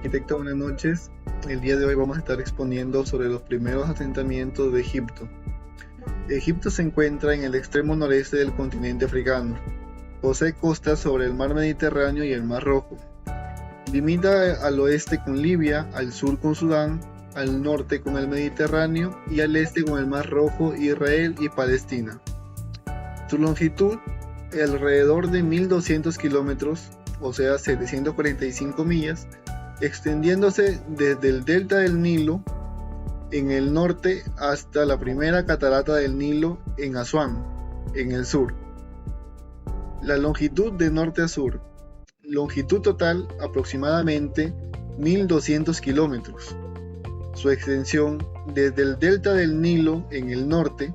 Arquitecto, buenas noches. El día de hoy vamos a estar exponiendo sobre los primeros asentamientos de Egipto. Egipto se encuentra en el extremo noreste del continente africano. Posee costas sobre el mar Mediterráneo y el mar Rojo. Limita al oeste con Libia, al sur con Sudán, al norte con el Mediterráneo y al este con el mar Rojo, Israel y Palestina. Su longitud alrededor de 1200 kilómetros, o sea 745 millas, extendiéndose desde el delta del Nilo en el norte hasta la primera catarata del Nilo en Asuán, en el sur. La longitud de norte a sur. Longitud total aproximadamente 1200 kilómetros. Su extensión desde el delta del Nilo en el norte,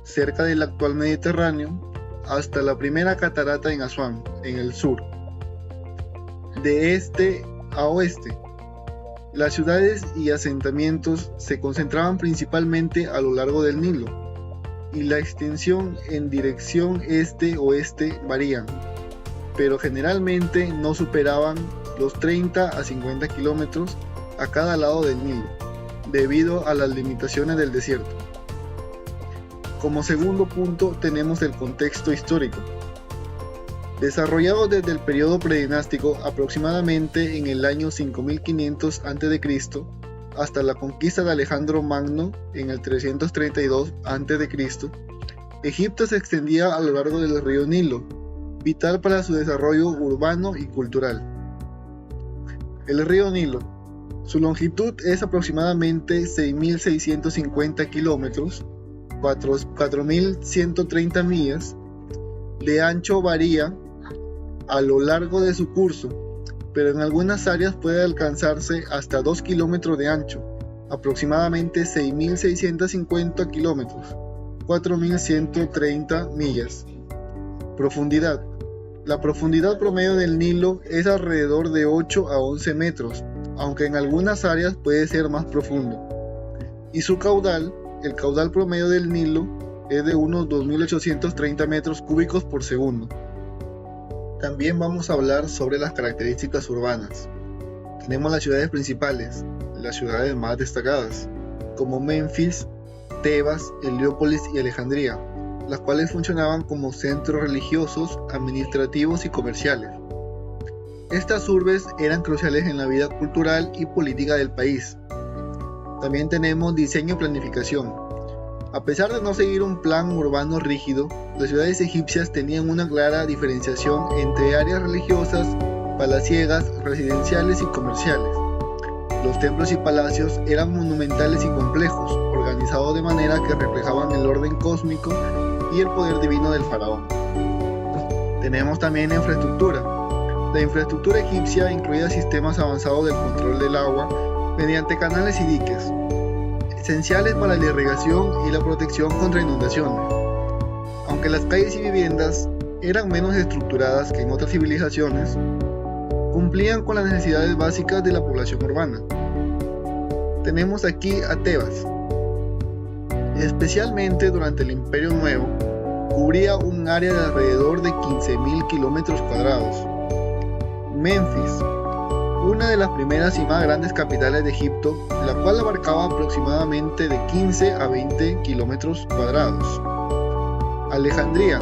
cerca del actual Mediterráneo, hasta la primera catarata en Asuán, en el sur. De este a oeste. Las ciudades y asentamientos se concentraban principalmente a lo largo del Nilo, y la extensión en dirección este-oeste varían, pero generalmente no superaban los 30 a 50 kilómetros a cada lado del Nilo, debido a las limitaciones del desierto. Como segundo punto tenemos el contexto histórico. Desarrollado desde el periodo predinástico aproximadamente en el año 5500 a.C. hasta la conquista de Alejandro Magno en el 332 a.C., Egipto se extendía a lo largo del río Nilo, vital para su desarrollo urbano y cultural. El río Nilo. Su longitud es aproximadamente 6.650 kilómetros, 4.130 millas, de ancho varía a lo largo de su curso, pero en algunas áreas puede alcanzarse hasta 2 kilómetros de ancho, aproximadamente 6.650 kilómetros, 4.130 millas. Profundidad. La profundidad promedio del Nilo es alrededor de 8 a 11 metros, aunque en algunas áreas puede ser más profundo. Y su caudal, el caudal promedio del Nilo, es de unos 2.830 metros cúbicos por segundo. También vamos a hablar sobre las características urbanas. Tenemos las ciudades principales, las ciudades más destacadas, como Menfis, Tebas, Heliópolis y Alejandría, las cuales funcionaban como centros religiosos, administrativos y comerciales. Estas urbes eran cruciales en la vida cultural y política del país. También tenemos diseño y planificación. A pesar de no seguir un plan urbano rígido, las ciudades egipcias tenían una clara diferenciación entre áreas religiosas, palaciegas, residenciales y comerciales. Los templos y palacios eran monumentales y complejos, organizados de manera que reflejaban el orden cósmico y el poder divino del faraón. Tenemos también la infraestructura. La infraestructura egipcia incluía sistemas avanzados del control del agua mediante canales y diques, esenciales para la irrigación y la protección contra inundaciones. Aunque las calles y viviendas eran menos estructuradas que en otras civilizaciones, cumplían con las necesidades básicas de la población urbana. Tenemos aquí a Tebas. Especialmente durante el Imperio Nuevo, cubría un área de alrededor de 15.000 kilómetros cuadrados. Menfis, una de las primeras y más grandes capitales de Egipto, la cual abarcaba aproximadamente de 15 a 20 kilómetros cuadrados. Alejandría,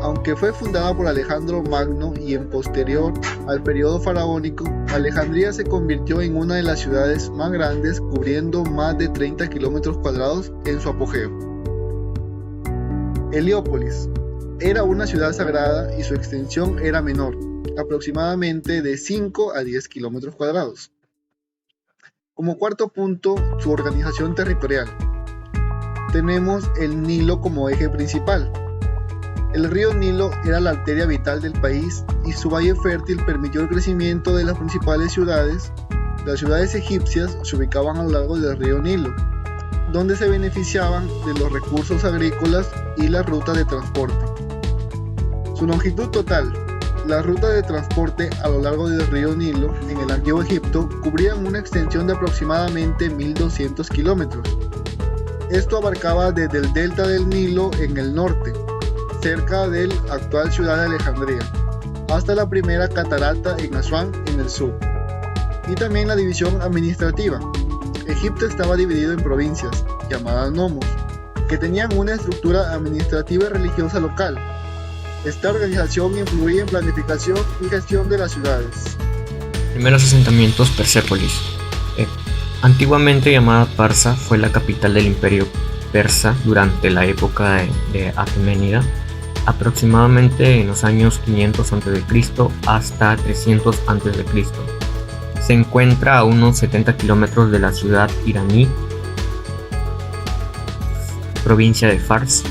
aunque fue fundada por Alejandro Magno y en posterior al periodo faraónico, Alejandría se convirtió en una de las ciudades más grandes, cubriendo más de 30 kilómetros cuadrados en su apogeo. Heliópolis era una ciudad sagrada y su extensión era menor, aproximadamente de 5 a 10 kilómetros cuadrados. Como cuarto punto, su organización territorial. Tenemos el Nilo como eje principal. El río Nilo era la arteria vital del país y su valle fértil permitió el crecimiento de las principales ciudades. Las ciudades egipcias se ubicaban a lo largo del río Nilo, donde se beneficiaban de los recursos agrícolas y la ruta de transporte. Su longitud total. Las rutas de transporte a lo largo del río Nilo en el antiguo Egipto cubrían una extensión de aproximadamente 1.200 kilómetros. Esto abarcaba desde el delta del Nilo en el norte, cerca de la actual ciudad de Alejandría, hasta la primera catarata en Asuán en el sur. y también la división administrativa. Egipto estaba dividido en provincias, llamadas nomos, que tenían una estructura administrativa y religiosa local. Esta organización influía en planificación y gestión de las ciudades. Primeros asentamientos: Persépolis. Antiguamente llamada Parsa, fue la capital del imperio persa durante la época de Aqueménida, aproximadamente en los años 500 a.C. hasta 300 a.C. Se encuentra a unos 70 kilómetros de la ciudad iraní, provincia de Fars,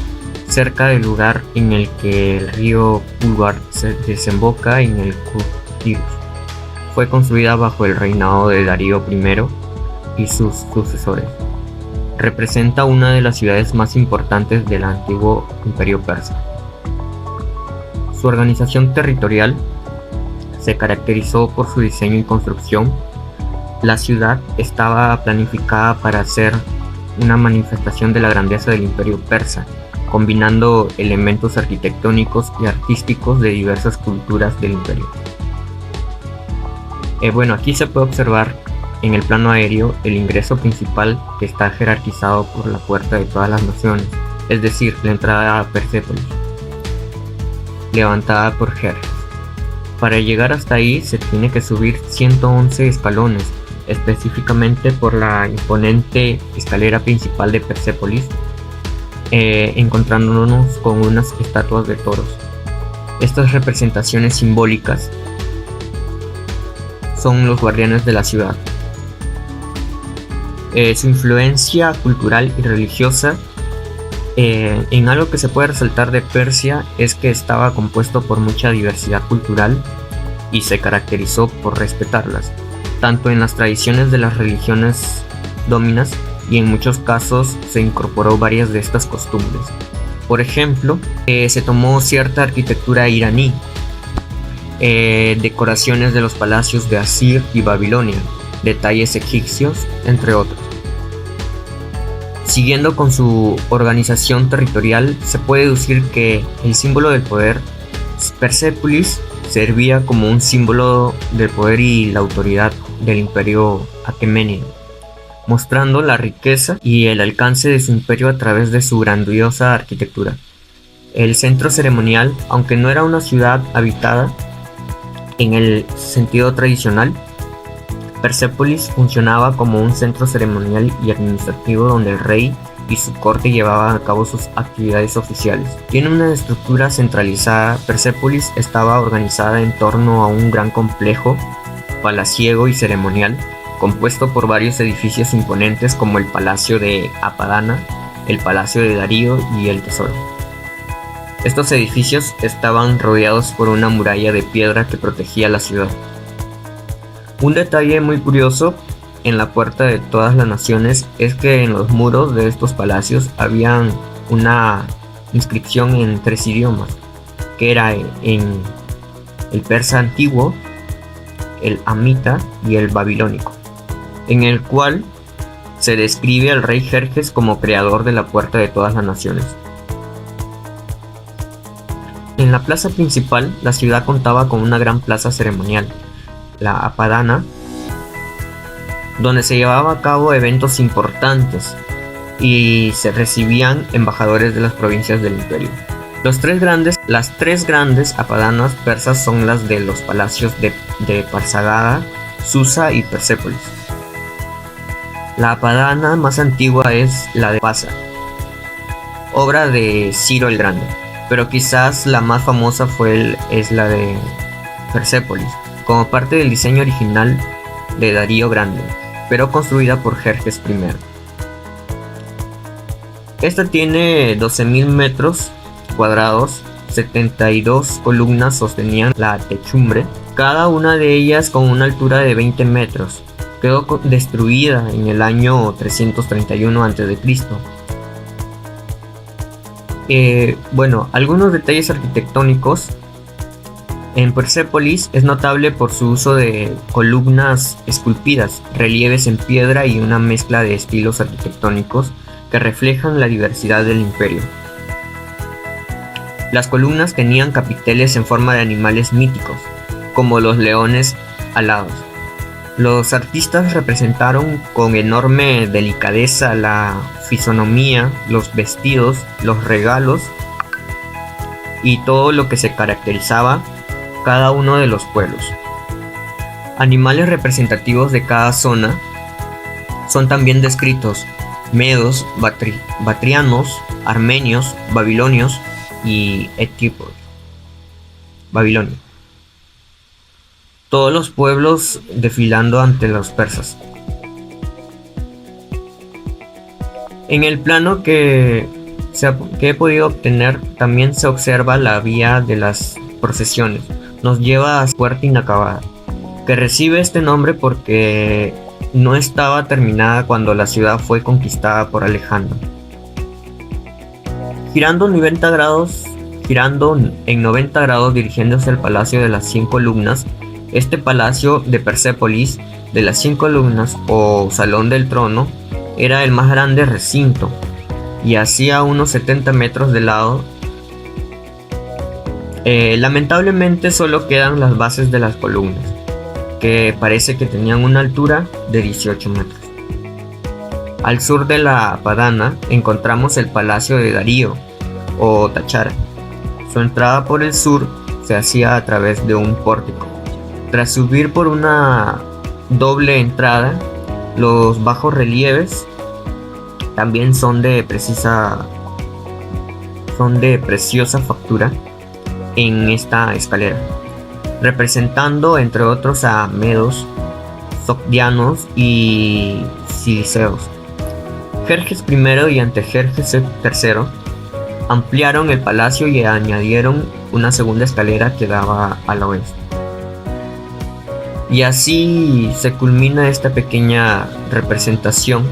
cerca del lugar en el que el río Pulvar se desemboca en el Tigris. Fue construida bajo el reinado de Darío I y sus sucesores. Representa una de las ciudades más importantes del antiguo imperio persa. Su organización territorial se caracterizó por su diseño y construcción. La ciudad estaba planificada para ser una manifestación de la grandeza del imperio persa, combinando elementos arquitectónicos y artísticos de diversas culturas del imperio. Aquí se puede observar en el plano aéreo el ingreso principal, que está jerarquizado por la puerta de todas las naciones, es decir, la entrada a Persépolis, levantada por Jerjes. Para llegar hasta ahí se tiene que subir 111 escalones, específicamente por la imponente escalera principal de Persépolis, encontrándonos con unas estatuas de toros. Estas representaciones simbólicas son los guardianes de la ciudad. Su influencia cultural y religiosa, en algo que se puede resaltar de Persia, es que estaba compuesto por mucha diversidad cultural y se caracterizó por respetarlas, tanto en las tradiciones de las religiones dominas, y en muchos casos se incorporó varias de estas costumbres. Por ejemplo, se tomó cierta arquitectura iraní, decoraciones de los palacios de Asir y Babilonia, detalles egipcios, entre otros. Siguiendo con su organización territorial, se puede deducir que el símbolo del poder, Persépolis, servía como un símbolo del poder y la autoridad del imperio aqueménido, mostrando la riqueza y el alcance de su imperio a través de su grandiosa arquitectura. El centro ceremonial, aunque no era una ciudad habitada en el sentido tradicional, Persépolis funcionaba como un centro ceremonial y administrativo donde el rey y su corte llevaban a cabo sus actividades oficiales. Tiene una estructura centralizada. Persépolis estaba organizada en torno a un gran complejo palaciego y ceremonial, compuesto por varios edificios imponentes como el Palacio de Apadana, el Palacio de Darío y el Tesoro. Estos edificios estaban rodeados por una muralla de piedra que protegía la ciudad. Un detalle muy curioso en la Puerta de Todas las Naciones es que en los muros de estos palacios había una inscripción en 3 idiomas, que era en el persa antiguo, el amita y el babilónico, en el cual se describe al rey Jerjes como creador de la Puerta de Todas las Naciones. En la plaza principal, la ciudad contaba con una gran plaza ceremonial, la Apadana, donde se llevaban a cabo eventos importantes y se recibían embajadores de las provincias del imperio. Las tres grandes apadanas persas son las de los palacios de Parsagada, Susa y Persépolis. La apadana más antigua es la de Pasa, obra de Ciro el Grande, pero quizás la más famosa es la de Persépolis, como parte del diseño original de Darío Grande, pero construida por Jerjes I. Esta tiene 12.000 metros cuadrados, 72 columnas sostenían la techumbre, cada una de ellas con una altura de 20 metros. Quedó destruida en el año 331 a.C. Algunos detalles arquitectónicos. En Persépolis es notable por su uso de columnas esculpidas, relieves en piedra y una mezcla de estilos arquitectónicos que reflejan la diversidad del imperio. Las columnas tenían capiteles en forma de animales míticos, como los leones alados, Los artistas representaron con enorme delicadeza la fisonomía, los vestidos, los regalos y todo lo que se caracterizaba cada uno de los pueblos. Animales representativos de cada zona son también descritos: medos, batrianos, armenios, babilonios y etíopes. Babilonia. Todos los pueblos desfilando ante los persas. En el plano que he podido obtener también se observa la vía de las procesiones. Nos lleva a Puerta Inacabada, que recibe este nombre porque no estaba terminada cuando la ciudad fue conquistada por Alejandro. Girando en 90 grados dirigiéndose al Palacio de las 100 Columnas, este palacio de Persépolis de las 100 columnas o Salón del Trono era el más grande recinto y hacía unos 70 metros de lado. Lamentablemente solo quedan las bases de las columnas, que parece que tenían una altura de 18 metros. Al sur de la Padana encontramos el Palacio de Darío o Táchara. Su entrada por el sur se hacía a través de un pórtico. Tras subir por una doble entrada, los bajos relieves también son de preciosa factura en esta escalera, representando entre otros a medos, sogdianos y ciliceos. Jerjes I y Antejerjes III ampliaron el palacio y añadieron una segunda escalera que daba al oeste. Y así se culmina esta pequeña representación.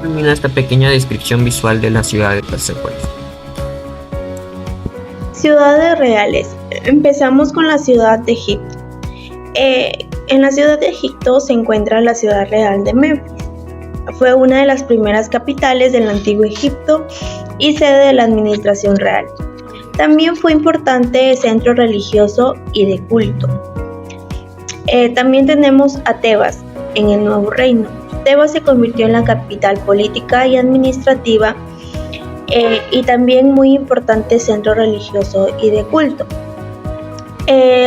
Culmina esta pequeña descripción visual de la ciudad de Persépolis. Ciudades reales. Empezamos con la ciudad de Egipto. En la ciudad de Egipto se encuentra la ciudad real de Memphis. Fue una de las primeras capitales del antiguo Egipto y sede de la administración real. También fue importante centro religioso y de culto. También tenemos a Tebas en el Nuevo Reino. Tebas se convirtió en la capital política y administrativa y también muy importante centro religioso y de culto.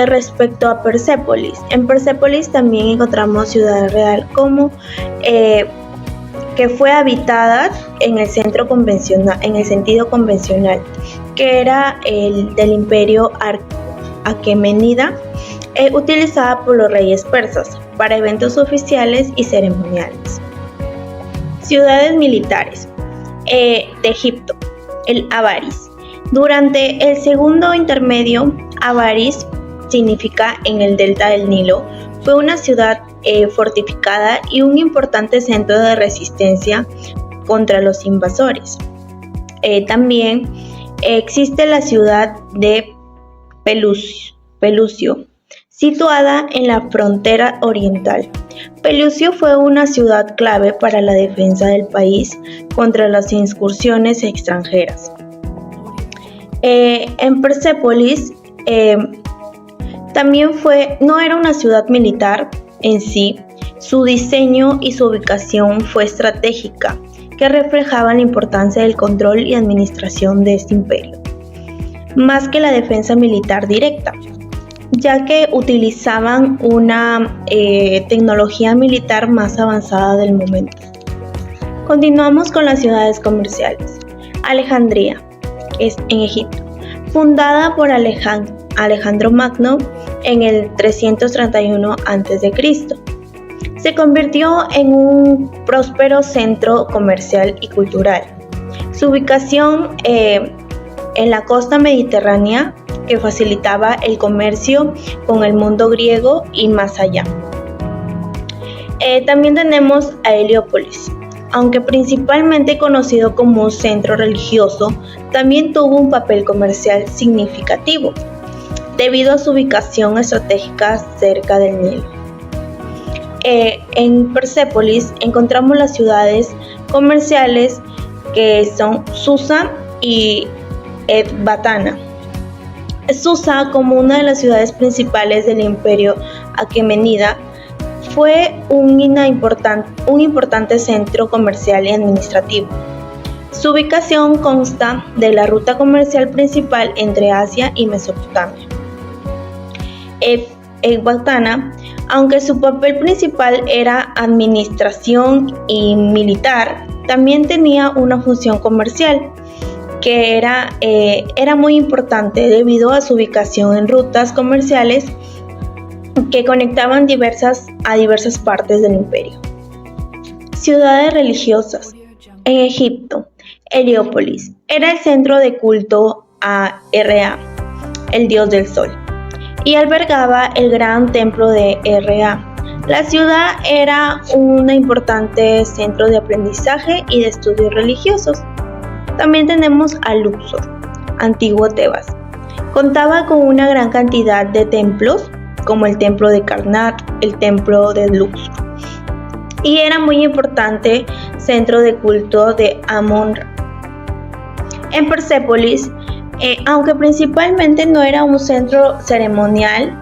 Respecto a Persépolis, en Persépolis también encontramos Ciudad Real como que fue habitada en el centro convencional, en el sentido convencional, que era el del Imperio Aquemenida, utilizada por los reyes persas para eventos oficiales y ceremoniales. Ciudades militares de Egipto, el Avaris. Durante el segundo intermedio, Avaris significa en el delta del Nilo, fue una ciudad fortificada y un importante centro de resistencia contra los invasores. También existe la ciudad de Pelusio, situada en la frontera oriental. Pelusio fue una ciudad clave para la defensa del país contra las incursiones extranjeras. En Persépolis también no era una ciudad militar en sí, su diseño y su ubicación fue estratégica, que reflejaban la importancia del control y administración de este imperio, más que la defensa militar directa, ya que utilizaban una tecnología militar más avanzada del momento. Continuamos con las ciudades comerciales. Alejandría, es en Egipto, fundada por Alejandro Magno en el 331 a.C. Se convirtió en un próspero centro comercial y cultural. Su ubicación en la costa mediterránea que facilitaba el comercio con el mundo griego y más allá. También tenemos a Heliópolis. Aunque principalmente conocido como un centro religioso, también tuvo un papel comercial significativo, debido a su ubicación estratégica cerca del Nilo. En Persépolis encontramos las ciudades comerciales que son Susa y Ecbatana. Susa, como una de las ciudades principales del Imperio Aquemenida, fue un importante centro comercial y administrativo. Su ubicación consta de la ruta comercial principal entre Asia y Mesopotamia. Ecbatana, aunque su papel principal era administración y militar, también tenía una función comercial que era muy importante debido a su ubicación en rutas comerciales que conectaban a diversas partes del imperio. Ciudades religiosas. En Egipto, Heliópolis era el centro de culto a Ra, el dios del sol, y albergaba el gran templo de Ra. La ciudad era un importante centro de aprendizaje y de estudios religiosos. También tenemos a Luxor, antiguo Tebas. Contaba con una gran cantidad de templos, como el templo de Karnak, el templo de Luxor, y era muy importante centro de culto de Amon-Ra. En Persépolis, aunque principalmente no era un centro ceremonial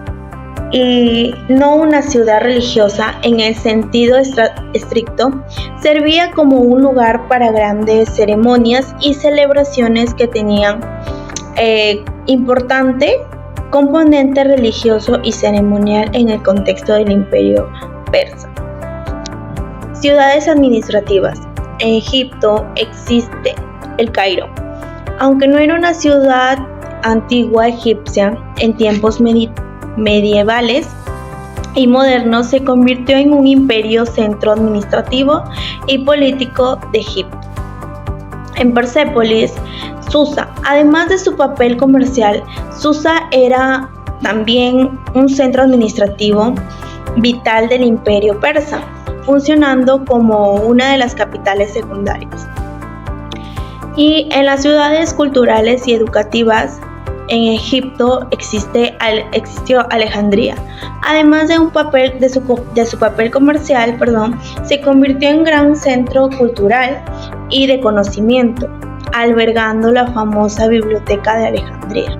y no una ciudad religiosa en el sentido estricto, servía como un lugar para grandes ceremonias y celebraciones que tenían importante componente religioso y ceremonial en el contexto del imperio persa. Ciudades administrativas. En Egipto existe el Cairo. Aunque no era una ciudad antigua egipcia, en tiempos medievales y modernos se convirtió en un imperio centro administrativo y político de Egipto. En Persépolis, Susa, además de su papel comercial, Susa era también un centro administrativo vital del imperio persa, funcionando como una de las capitales secundarias. Y en las ciudades culturales y educativas, en Egipto existió Alejandría. Además de su papel comercial, se convirtió en gran centro cultural y de conocimiento, albergando la famosa Biblioteca de Alejandría.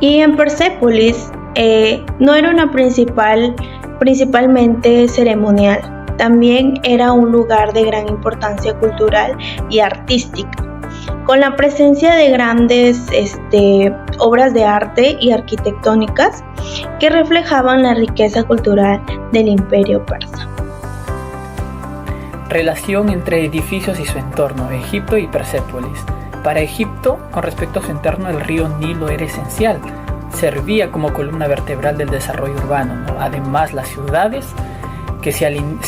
Y en Persépolis no era una principalmente ceremonial, también era un lugar de gran importancia cultural y artística, con la presencia de grandes obras de arte y arquitectónicas que reflejaban la riqueza cultural del imperio persa. Relación entre edificios y su entorno, Egipto y Persépolis. Para Egipto, con respecto a su entorno, el río Nilo era esencial, servía como columna vertebral del desarrollo urbano, ¿no? Además, las ciudades que se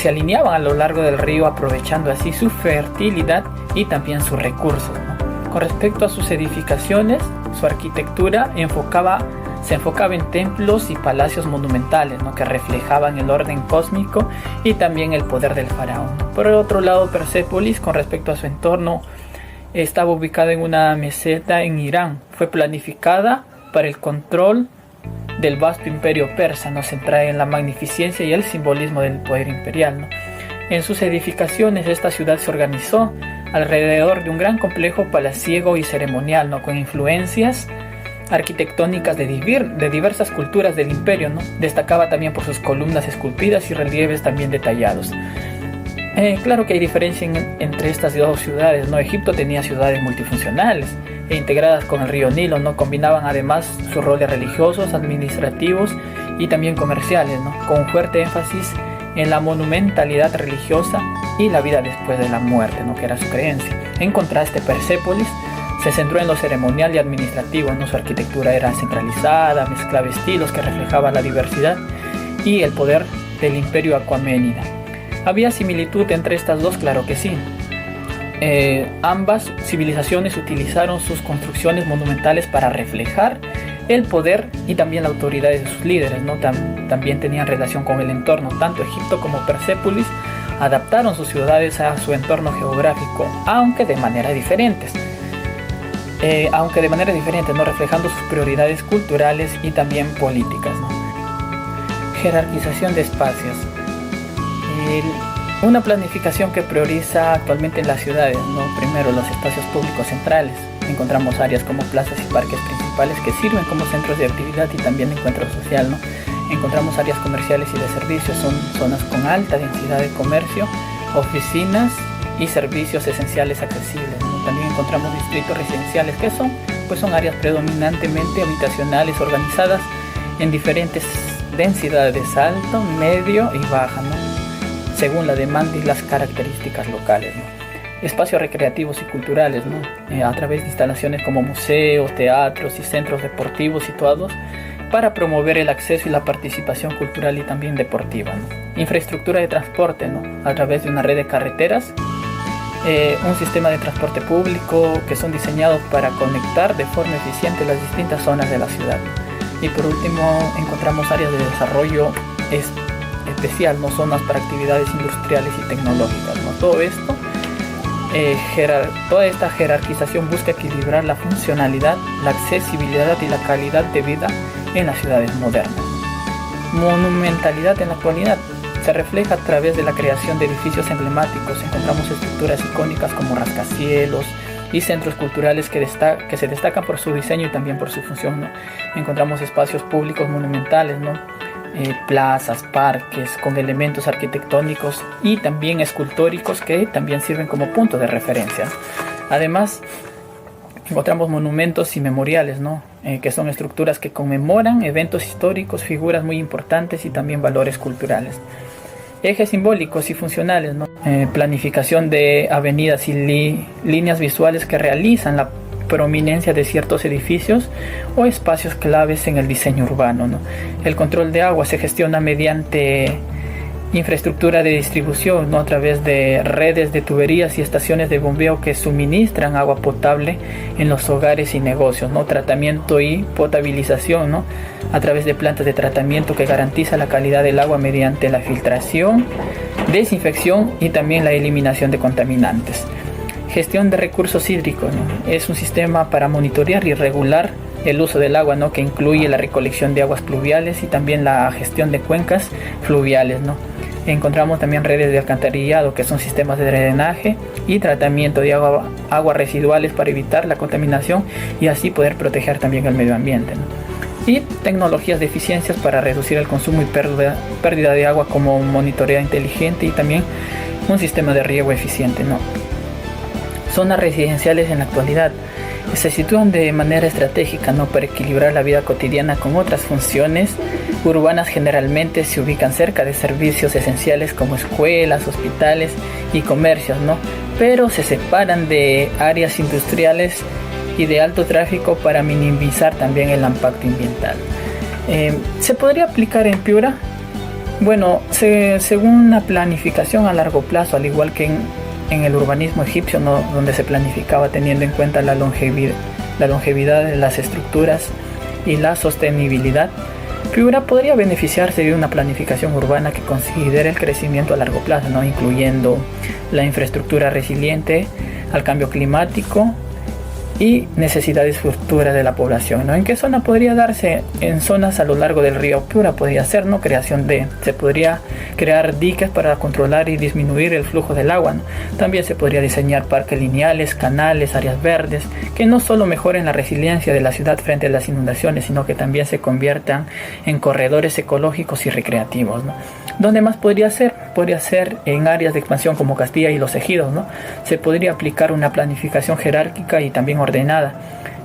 alineaban a lo largo del río, aprovechando así su fertilidad y también sus recursos, ¿no? Con respecto a sus edificaciones, su arquitectura se enfocaba en templos y palacios monumentales, ¿no? Que reflejaban el orden cósmico y también el poder del faraón. Por el otro lado, Persépolis, con respecto a su entorno, estaba ubicada en una meseta en Irán. Fue planificada para el control del vasto imperio persa, ¿no? Centrada en la magnificencia y el simbolismo del poder imperial, ¿no? En sus edificaciones, esta ciudad se organizó alrededor de un gran complejo palaciego y ceremonial, ¿no? Con influencias arquitectónicas de diversas culturas del imperio, ¿no? Destacaba también por sus columnas esculpidas y relieves también detallados. Claro que hay diferencia entre estas dos ciudades, ¿no? Egipto tenía ciudades multifuncionales e integradas con el río Nilo, ¿no? Combinaban además sus roles religiosos, administrativos y también comerciales, ¿no? Con un fuerte énfasis en la monumentalidad religiosa y la vida después de la muerte, ¿no? Que era su creencia. En contraste, Persépolis se centró en lo ceremonial y administrativo, ¿no? Su arquitectura era centralizada, mezclaba estilos que reflejaban la diversidad y el poder del imperio aqueménida. ¿Había similitud entre estas dos? Claro que sí. Ambas civilizaciones utilizaron sus construcciones monumentales para reflejar el poder y también la autoridad de sus líderes, ¿no? También tenían relación con el entorno. Tanto Egipto como Persépolis adaptaron sus ciudades a su entorno geográfico, aunque de maneras diferentes, ¿no? Reflejando sus prioridades culturales y también políticas, ¿no? Jerarquización de espacios. Una planificación que prioriza actualmente en las ciudades, ¿no? Primero, los espacios públicos centrales. Encontramos áreas como plazas y parques principales, principales que sirven como centros de actividad y también de encuentro social, ¿no? Encontramos áreas comerciales y de servicios, son zonas con alta densidad de comercio, oficinas y servicios esenciales accesibles, ¿no? También encontramos distritos residenciales, que son áreas predominantemente habitacionales organizadas en diferentes densidades, alto, medio y baja, ¿no? Según la demanda y las características locales, ¿no? Espacios recreativos y culturales, ¿no? A través de instalaciones como museos, teatros y centros deportivos situados para promover el acceso y la participación cultural y también deportiva, ¿no? Infraestructura de transporte, ¿no? A través de una red de carreteras, un sistema de transporte público que son diseñados para conectar de forma eficiente las distintas zonas de la ciudad. Y por último encontramos áreas de desarrollo especial, ¿no? Zonas para actividades industriales y tecnológicas, ¿no? Todo esto, toda esta jerarquización busca equilibrar la funcionalidad, la accesibilidad y la calidad de vida en las ciudades modernas. Monumentalidad en la actualidad se refleja a través de la creación de edificios emblemáticos. Encontramos estructuras icónicas como rascacielos y centros culturales que se destacan por su diseño y también por su función, ¿no? Encontramos espacios públicos monumentales, ¿no? Plazas, parques con elementos arquitectónicos y también escultóricos que también sirven como punto de referencia. Además, encontramos monumentos y memoriales, ¿no? Que son estructuras que conmemoran eventos históricos, figuras muy importantes y también valores culturales. Ejes simbólicos y funcionales, ¿no? Planificación de avenidas y líneas visuales que realizan la prominencia de ciertos edificios o espacios claves en el diseño urbano, ¿no? El control de agua se gestiona mediante infraestructura de distribución, ¿no? A través de redes de tuberías y estaciones de bombeo que suministran agua potable en los hogares y negocios, ¿no? Tratamiento y potabilización, ¿no? A través de plantas de tratamiento que garantiza la calidad del agua mediante la filtración, desinfección y también la eliminación de contaminantes. Gestión de recursos hídricos, ¿no? Es un sistema para monitorear y regular el uso del agua, ¿no? Que incluye la recolección de aguas pluviales y también la gestión de cuencas fluviales, ¿no? Encontramos también redes de alcantarillado, que son sistemas de drenaje y tratamiento de aguas residuales para evitar la contaminación y así poder proteger también el medio ambiente, ¿no? Y tecnologías de eficiencias para reducir el consumo y pérdida de agua, como monitoreo inteligente y también un sistema de riego eficiente, ¿no? Zonas residenciales en la actualidad se sitúan de manera estratégica, ¿no? Para equilibrar la vida cotidiana con otras funciones urbanas. Generalmente se ubican cerca de servicios esenciales como escuelas, hospitales y comercios, ¿no? Pero se separan de áreas industriales y de alto tráfico para minimizar también el impacto ambiental. ¿Se podría aplicar en Piura? Bueno, según una planificación a largo plazo, al igual que en el urbanismo egipcio, ¿no? Donde se planificaba teniendo en cuenta la longevidad de las estructuras y la sostenibilidad, Piura podría beneficiarse de una planificación urbana que considere el crecimiento a largo plazo, ¿no? Incluyendo la infraestructura resiliente al cambio climático y necesidades futuras de la población, ¿no? ¿En qué zona podría darse? En zonas a lo largo del río Piura podría ser, ¿no? Se podría crear diques para controlar y disminuir el flujo del agua, ¿no? También se podría diseñar parques lineales, canales, áreas verdes, que no solo mejoren la resiliencia de la ciudad frente a las inundaciones, sino que también se conviertan en corredores ecológicos y recreativos, ¿no? ¿Dónde más podría ser? Podría ser en áreas de expansión como Castilla y los Ejidos, ¿no? Se podría aplicar una planificación jerárquica y también ordenada,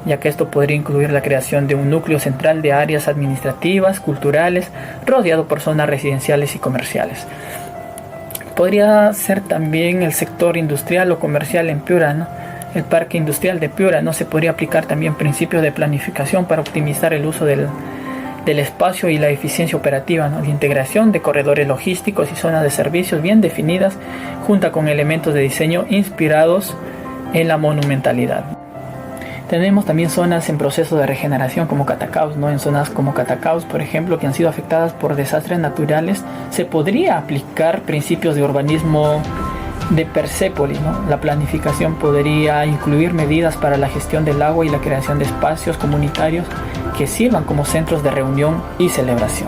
ya que esto podría incluir la creación de un núcleo central de áreas administrativas, culturales, rodeado por zonas residenciales y comerciales. Podría ser también el sector industrial o comercial en Piura, ¿no? El parque industrial de Piura, ¿no? Se podría aplicar también principios de planificación para optimizar el uso del espacio y la eficiencia operativa, ¿no? La integración de corredores logísticos y zonas de servicios bien definidas, junto con elementos de diseño inspirados en la monumentalidad. Tenemos también zonas en proceso de regeneración como Catacaos, ¿no? En zonas como Catacaos, por ejemplo, que han sido afectadas por desastres naturales, se podría aplicar principios de urbanismo de Persépolis, ¿no? La planificación podría incluir medidas para la gestión del agua y la creación de espacios comunitarios que sirvan como centros de reunión y celebración.